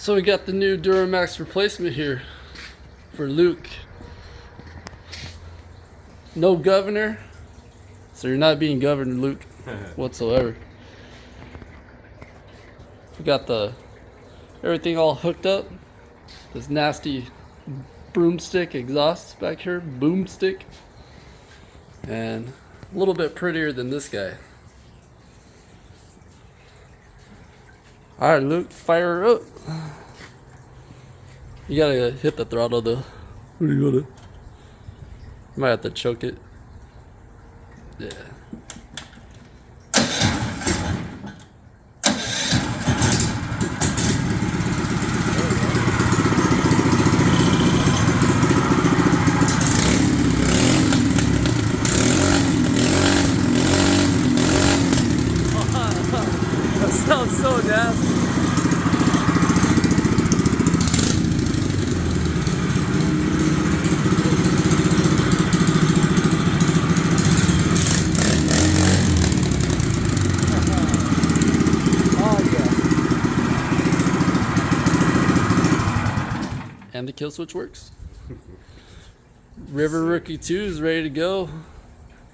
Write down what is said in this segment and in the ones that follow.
So we got the new Duromax replacement here for Luke. No governor, so you're not being governed, Luke, whatsoever. We got everything all hooked up. This nasty broomstick exhaust back here, boomstick, and a little bit prettier than this guy. All right, Luke, fire her up. You gotta hit the throttle though. What do you gotta? Might have to choke it. Yeah. That sounds so nasty. And the kill switch works. River Rookie 2 is ready to go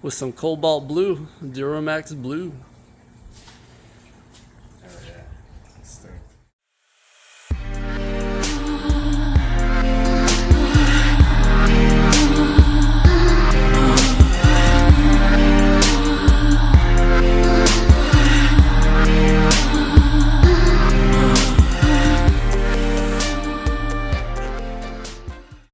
with some cobalt blue, Duromax blue.